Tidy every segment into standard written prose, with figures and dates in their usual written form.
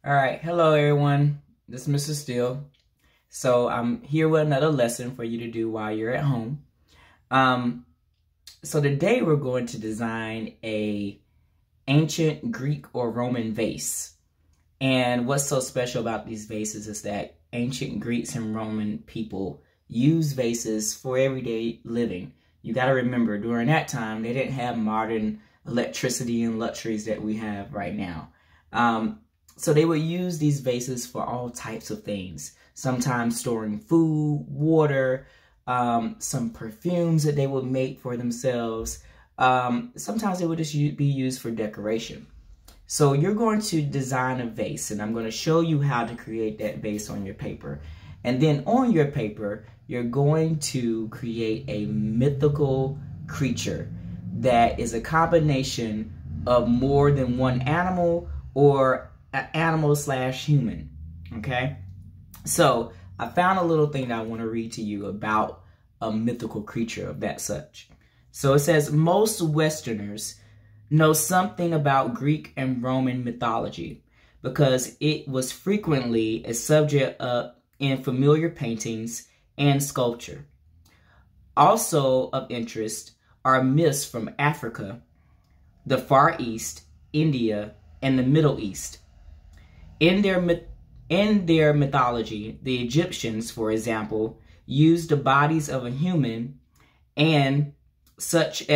All right, hello everyone. This is Mr. Steele. So I'm here with another lesson for you to do while you're at home. So today we're going to design a ancient Greek or Roman vase. And what's so special about these vases is that ancient Greeks and Roman people use vases for everyday living. You got to remember, during that time, they didn't have modern electricity and luxuries that we have right now. So they would use these vases for all types of things. Sometimes storing food, water, some perfumes that they would make for themselves. Sometimes it would just be used for decoration. So you're going to design a vase, and I'm going to show you how to create that vase on your paper. And then on your paper, you're going to create a mythical creature that is a combination of more than one animal or an animal/human, okay? So I found a little thing that I want to read to you about a mythical creature of that such. So it says, most Westerners know something about Greek and Roman mythology because it was frequently a subject in familiar paintings and sculpture. Also of interest are myths from Africa, the Far East, India, and the Middle East. In their mythology, the Egyptians, for example, used the bodies of a human and heads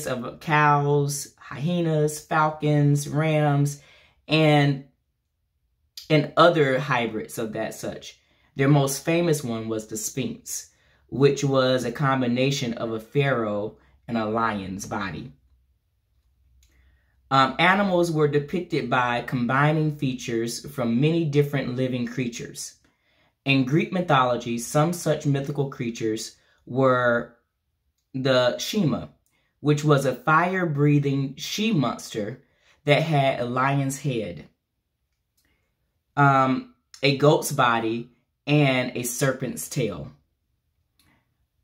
of cows, hyenas, falcons, rams, and other hybrids of that such. Their most famous one was the Sphinx, which was a combination of a pharaoh and a lion's body. Animals were depicted by combining features from many different living creatures. In Greek mythology, some such mythical creatures were the Shema, which was a fire-breathing she-monster that had a lion's head, a goat's body, and a serpent's tail.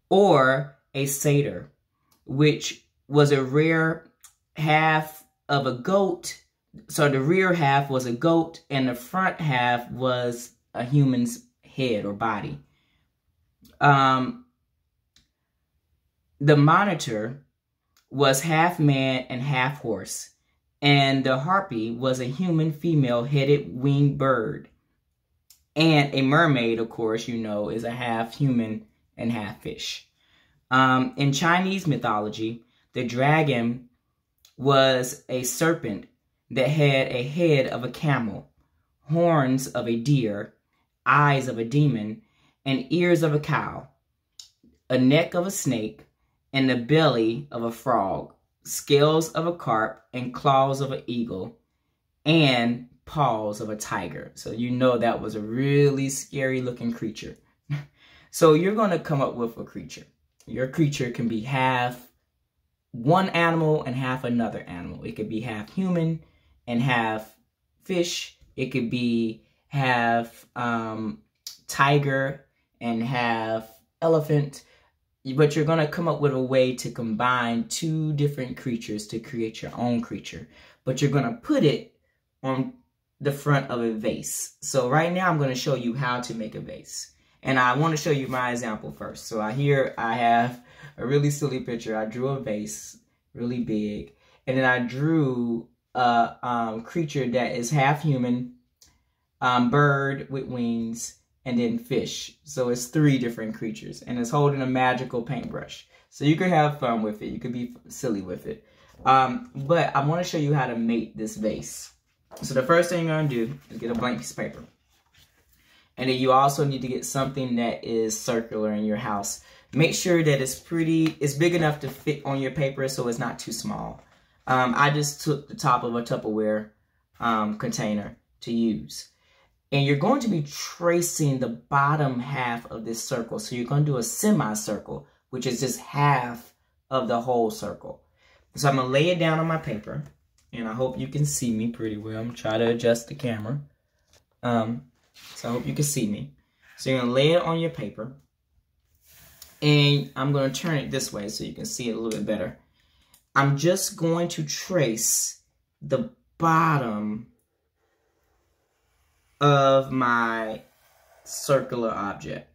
Or a satyr, which was a rare half of a goat. So the rear half was a goat and the front half was a human's head or body. The monitor was half man and half horse, and the harpy was a human female-headed winged bird. And a mermaid, of course, you know, is a half human and half fish. In Chinese mythology, the dragon was a serpent that had a head of a camel, horns of a deer, eyes of a demon, and ears of a cow, a neck of a snake, and the belly of a frog, scales of a carp, and claws of an eagle, and paws of a tiger. So you know that was a really scary looking creature. So you're going to come up with a creature. Your creature can be half one animal and half another animal. It could be half human and half fish. It could be half tiger and half elephant. But you're going to come up with a way to combine two different creatures to create your own creature. But you're going to put it on the front of a vase. So right now I'm going to show you how to make a vase. And I want to show you my example first. So here I have a really silly picture. I drew a vase, really big. And then I drew a creature that is half human, bird with wings, and then fish. So it's 3 different creatures. And it's holding a magical paintbrush. So you can have fun with it. You could be silly with it. But I want to show you how to make this vase. So the first thing you're going to do is get a blank piece of paper. And then you also need to get something that is circular in your house. Make sure that it's big enough to fit on your paper so it's not too small. I just took the top of a Tupperware container to use. And you're going to be tracing the bottom half of this circle. So you're going to do a semicircle, which is just half of the whole circle. So I'm going to lay it down on my paper. And I hope you can see me pretty well. I'm going to try to adjust the camera. So I hope you can see me. So you're going to lay it on your paper. And I'm going to turn it this way so you can see it a little bit better. I'm just going to trace the bottom of my circular object.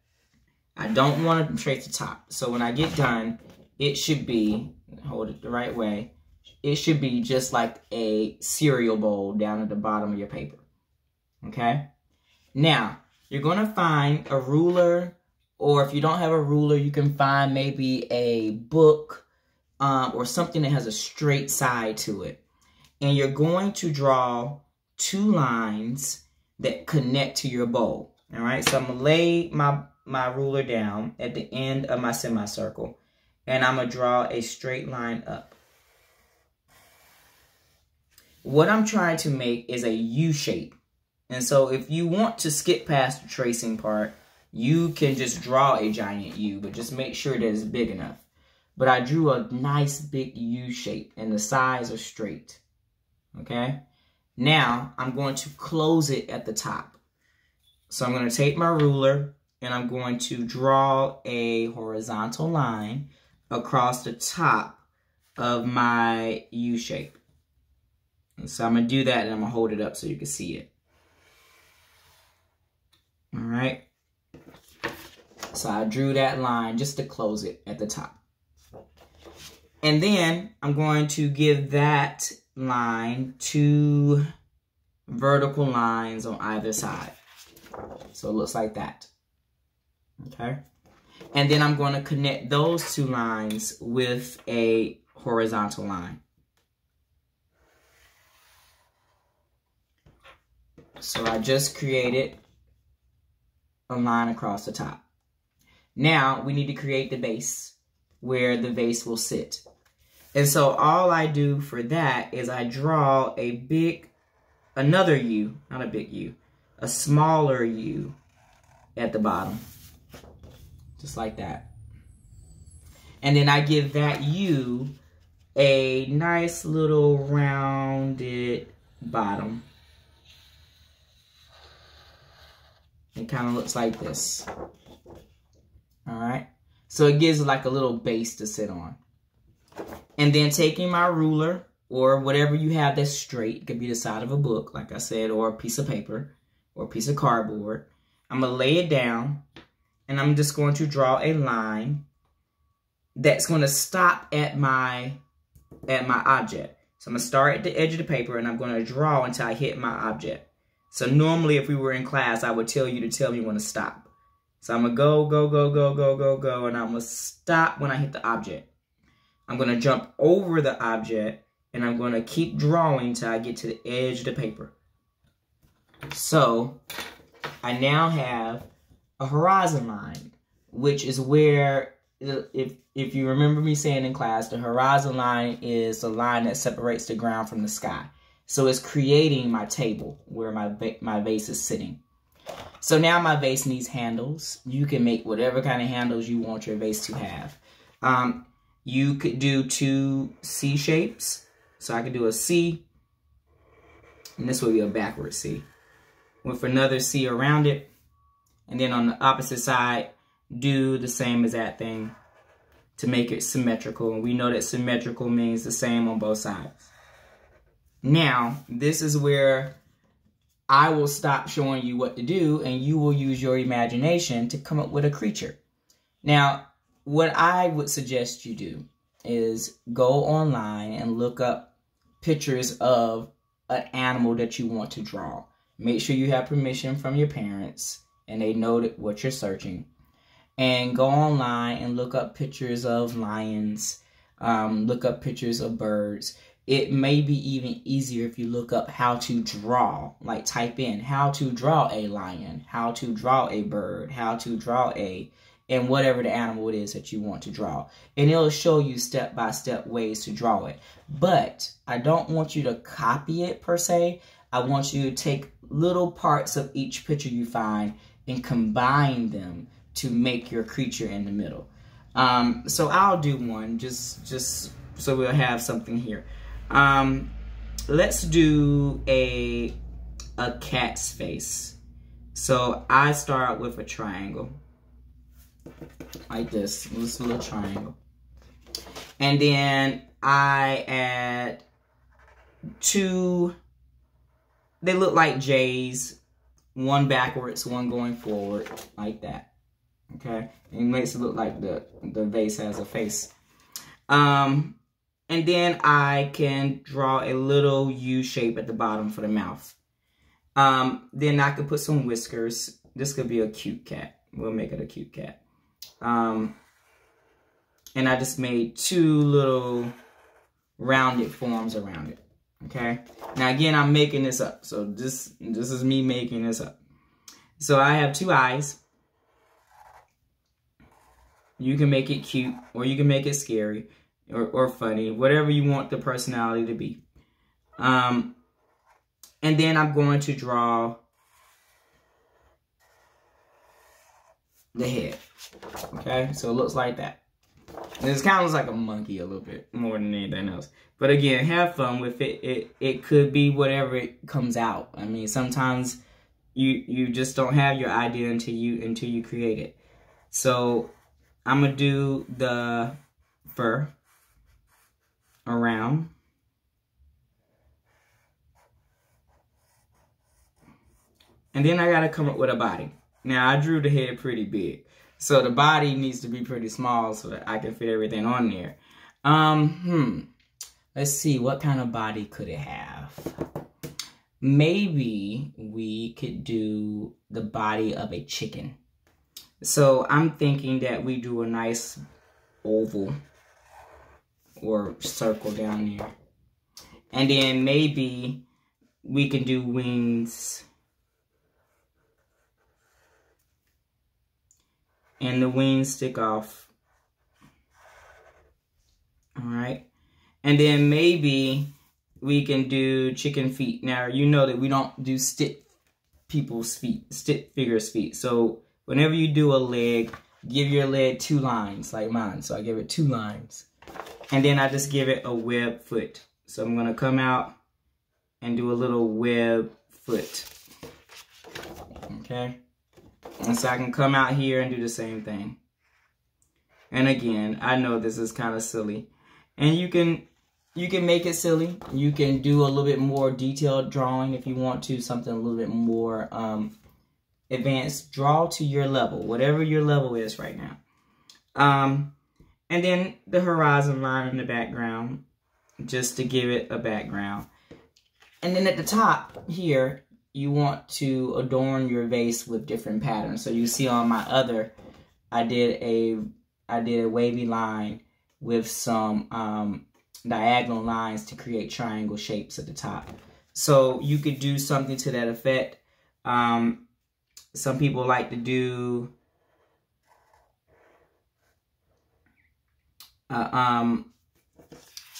I don't want to trace the top. So when I get done, it should be, hold it the right way, it should be just like a cereal bowl down at the bottom of your paper. Okay? Now, you're going to find a ruler, or if you don't have a ruler, you can find maybe a book or something that has a straight side to it. And you're going to draw 2 lines that connect to your bowl. All right? So I'm going to lay my ruler down at the end of my semicircle, and I'm going to draw a straight line up. What I'm trying to make is a U shape. And so if you want to skip past the tracing part, you can just draw a giant U, but just make sure that it's big enough. But I drew a nice big U shape, and the sides are straight. Okay? Now, I'm going to close it at the top. So I'm going to take my ruler, and I'm going to draw a horizontal line across the top of my U shape. And so I'm going to do that, and I'm going to hold it up so you can see it. All right. So I drew that line just to close it at the top. And then I'm going to give that line 2 vertical lines on either side. So it looks like that. Okay. And then I'm going to connect those 2 lines with a horizontal line. So I just created a line across the top. Now we need to create the base where the vase will sit. And so all I do for that is I draw another U, not a big U, a smaller U at the bottom. Just like that. And then I give that U a nice little rounded bottom. It kind of looks like this. All right. So it gives like a little base to sit on. And then taking my ruler or whatever you have that's straight, it could be the side of a book, like I said, or a piece of paper or a piece of cardboard. I'm going to lay it down, and I'm just going to draw a line that's going to stop at my object. So I'm going to start at the edge of the paper, and I'm going to draw until I hit my object. So normally if we were in class, I would tell you to tell me when to stop. So I'm going to go, go, go, go, go, go, go, and I'm going to stop when I hit the object. I'm going to jump over the object, and I'm going to keep drawing until I get to the edge of the paper. So I now have a horizon line, which is where, if you remember me saying in class, the horizon line is the line that separates the ground from the sky. So it's creating my table where my vase is sitting. So now my vase needs handles. You can make whatever kind of handles you want your vase to have. You could do 2 C shapes. So I could do a C, and this would be a backward C, with another C around it. And then on the opposite side, do the same as that thing to make it symmetrical. And we know that symmetrical means the same on both sides. Now, this is where I will stop showing you what to do, and you will use your imagination to come up with a creature. Now, what I would suggest you do is go online and look up pictures of an animal that you want to draw. Make sure you have permission from your parents and they know what you're searching. And go online and look up pictures of lions, look up pictures of birds. It may be even easier if you look up how to draw, like type in how to draw a lion, how to draw a bird, how to draw and whatever the animal it is that you want to draw. And it'll show you step-by-step ways to draw it. But I don't want you to copy it per se. I want you to take little parts of each picture you find and combine them to make your creature in the middle. So I'll do one just so we'll have something here. Let's do a cat's face. So I start with a triangle. Like this little triangle. And then I add 2, they look like J's. one backwards, one going forward, like that. Okay, and it makes it look like the vase has a face. And then I can draw a little U shape at the bottom for the mouth. Then I could put some whiskers. This could be a cute cat. We'll make it a cute cat. And I just made two little rounded forms around it. Okay. Now again, I'm making this up. So this is me making this up. So I have two eyes. You can make it cute, or you can make it scary, or funny, whatever you want the personality to be. And then I'm going to draw the head. Okay, so it looks like that. And it kind of looks like a monkey a little bit more than anything else. But again, have fun with it. It could be whatever it comes out. I mean, sometimes you just don't have your idea until you create it. So I'm gonna do the fur around. And then I gotta come up with a body. Now I drew the head pretty big, so the body needs to be pretty small so that I can fit everything on there. Let's see, what kind of body could it have? Maybe we could do the body of a chicken. So I'm thinking that we do a nice oval or circle down there. And then maybe we can do wings. And the wings stick off. All right. And then maybe we can do chicken feet. Now, you know that we don't do stick people's feet, stick figures' feet. So whenever you do a leg, give your leg 2 lines like mine. So I give it 2 lines. And then I just give it a web foot. So I'm going to come out and do a little web foot. Okay. And so I can come out here and do the same thing. And again, I know this is kind of silly. And you can make it silly. You can do a little bit more detailed drawing if you want to. Something a little bit more advanced. Draw to your level. Whatever your level is right now. And then the horizon line in the background. Just to give it a background. And then at the top here, you want to adorn your vase with different patterns. So you see on my other, I did a wavy line with some diagonal lines to create triangle shapes at the top. So you could do something to that effect. Some people like to do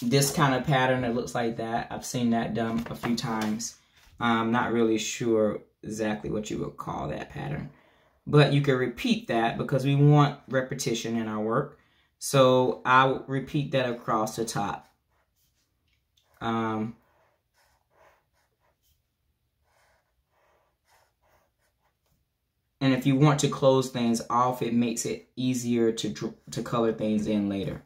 this kind of pattern that looks like that. I've seen that done a few times. I'm not really sure exactly what you would call that pattern. But you can repeat that because we want repetition in our work. So I will repeat that across the top. And if you want to close things off, it makes it easier to color things in later.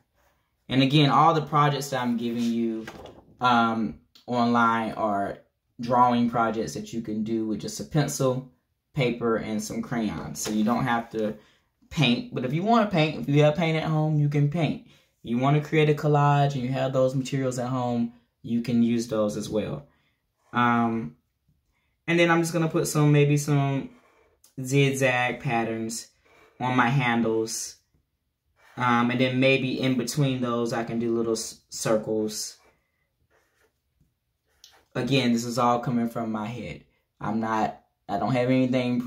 And again, all the projects that I'm giving you online are drawing projects that you can do with just a pencil, paper, and some crayons. So you don't have to paint. But if you want to paint, if you have paint at home, you can paint. You want to create a collage and you have those materials at home, you can use those as well. And then I'm just going to put maybe some zigzag patterns on my handles. And then maybe in between those, I can do little circles. Again, this is all coming from my head. I don't have anything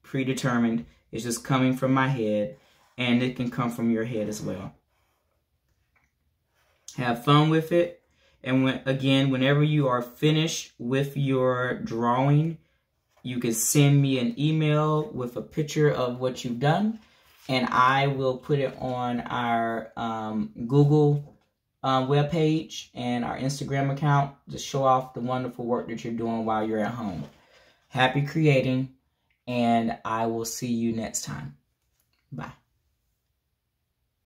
predetermined. It's just coming from my head, and it can come from your head as well. Have fun with it. And whenever you are finished with your drawing, you can send me an email with a picture of what you've done, and I will put it on our Google webpage and our Instagram account to show off the wonderful work that you're doing while you're at home. Happy creating, and I will see you next time. Bye.